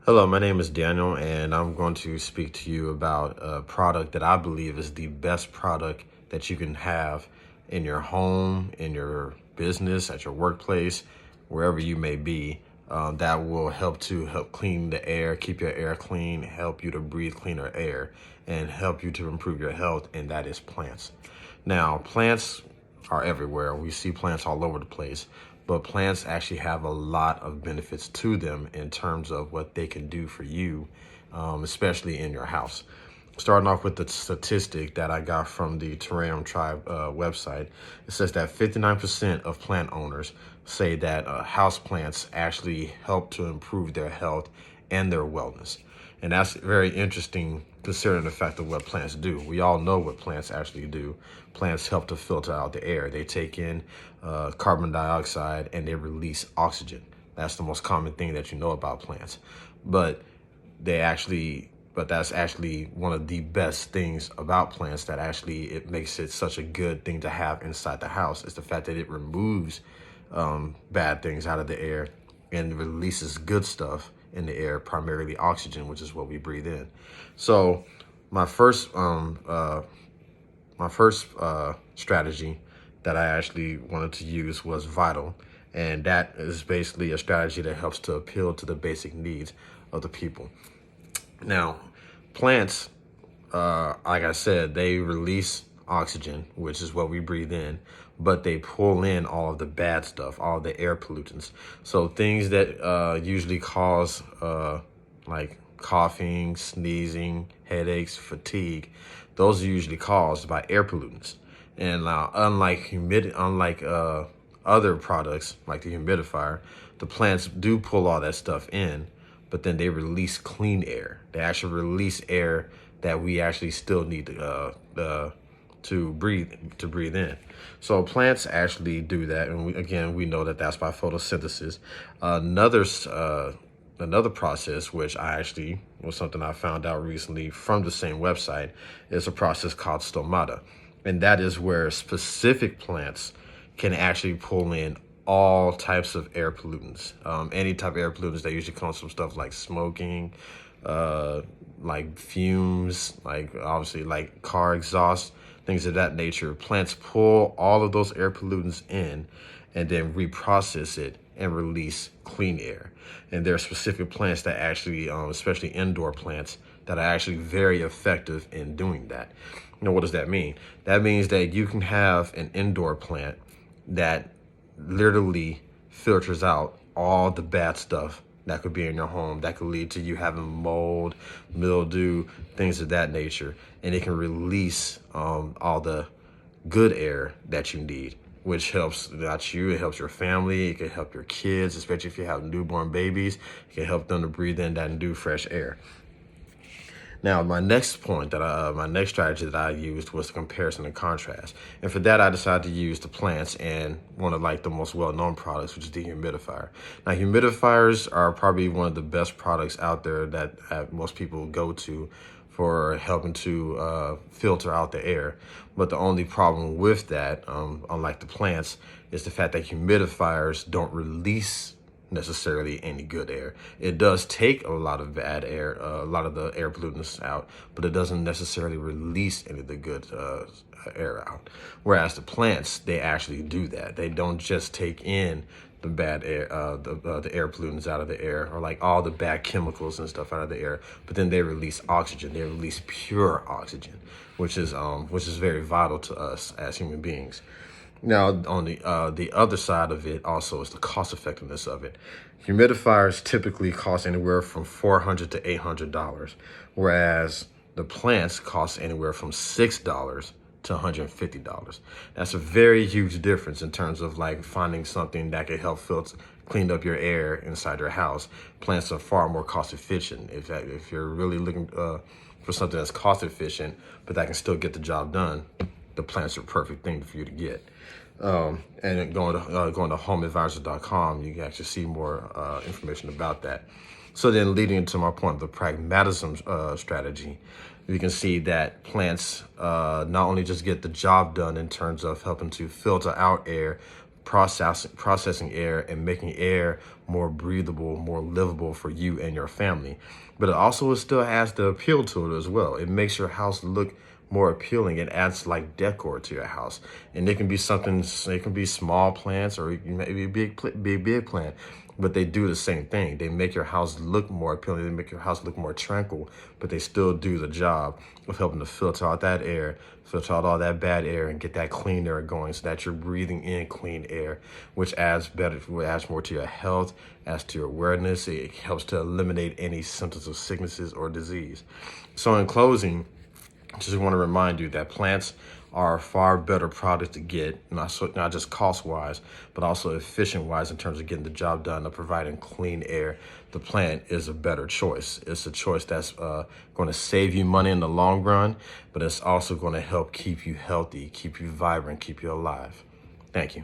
Hello, my name is Daniel, and I'm going to speak to you about a product that I believe is the best product that you can have in your home, in your business, at your workplace, wherever you may be. That will help clean the air, keep your air clean, help you to breathe cleaner air, and help you to improve your health, and that is plants. Now, plants are everywhere. We see plants all over the place, but plants actually have a lot of benefits to them in terms of what they can do for you, especially in your house. Starting off with the statistic that I got from the Terrarium Tribe website, it says that 59% of plant owners say that house plants actually help to improve their health and their wellness. And that's very interesting considering the fact of what plants do. We all know what plants actually do. Plants help to filter out the air. They take in carbon dioxide and they release oxygen. That's the most common thing that you know about plants. But that's actually one of the best things about plants that actually it makes it such a good thing to have inside the house is the fact that it removes bad things out of the air and releases good stuff in the air, primarily oxygen, which is what we breathe in. So my first strategy that I actually wanted to use was Vital, and that is basically a strategy that helps to appeal to the basic needs of the people. Now, plants, like I said, they release oxygen, which is what we breathe in, but they pull in all of the bad stuff, all the air pollutants. So things that usually cause like coughing, sneezing, headaches, fatigue, those are usually caused by air pollutants. And unlike other products like the humidifier, the plants do pull all that stuff in, but then they release clean air. They actually release air that we actually still need to breathe in. So plants actually do that, and we know that that's by photosynthesis. Another process, which I actually was something I found out recently from the same website, is a process called stomata, and that is where specific plants can actually pull in all types of air pollutants. Any type of air pollutants that usually comes from stuff like smoking, like fumes, like obviously like car exhaust, things of that nature. Plants pull all of those air pollutants in and then reprocess it and release clean air. And there are specific plants that actually, especially indoor plants, that are actually very effective in doing that. What does that mean? That means that you can have an indoor plant that literally filters out all the bad stuff that could be in your home that could lead to you having mold, mildew, things of that nature. And it can release all the good air that you need, which helps not you, it helps your family, it can help your kids, especially if you have newborn babies. It can help them to breathe in that new fresh air. Now, my next strategy that I used was the comparison and contrast. And for that, I decided to use the plants and one of like the most well-known products, which is the humidifier. Now, humidifiers are probably one of the best products out there that most people go to for helping to filter out the air. But the only problem with that, unlike the plants, is the fact that humidifiers don't release necessarily any good air. It does take a lot of bad air, a lot of the air pollutants out, but it doesn't necessarily release any of the good air out. Whereas the plants, they actually do that. They don't just take in the bad air, the air pollutants out of the air, or like all the bad chemicals and stuff out of the air, but then they release oxygen. They release pure oxygen, which is very vital to us as human beings. Now, on the other side of it also is the cost effectiveness of it. Humidifiers typically cost anywhere from $400 to $800, whereas the plants cost anywhere from $6 to $150. That's a very huge difference in terms of like finding something that can help clean up your air inside your house. Plants are far more cost efficient. If you're really looking for something that's cost efficient, but that can still get the job done, the plants are a perfect thing for you to get. And going to homeadvisor.com, you can actually see more information about that. So then leading into my point of the pragmatism strategy, you can see that plants not only just get the job done in terms of helping to filter out air, processing air and making air more breathable, more livable for you and your family. But it also still has the appeal to it as well. It makes your house look more appealing. It adds like decor to your house, and it can be something. It can be small plants, or it can maybe a big plant. But they do the same thing. They make your house look more appealing. They make your house look more tranquil, but they still do the job of helping to filter out that air, filter out all that bad air, and get that clean air going, so that you're breathing in clean air, which adds more to your health, adds to your awareness. It helps to eliminate any symptoms of sicknesses or disease. So in closing, just want to remind you that plants are a far better product to get, not just cost-wise, but also efficient-wise in terms of getting the job done of providing clean air. The plant is a better choice. It's a choice that's going to save you money in the long run, but it's also going to help keep you healthy, keep you vibrant, keep you alive. Thank you.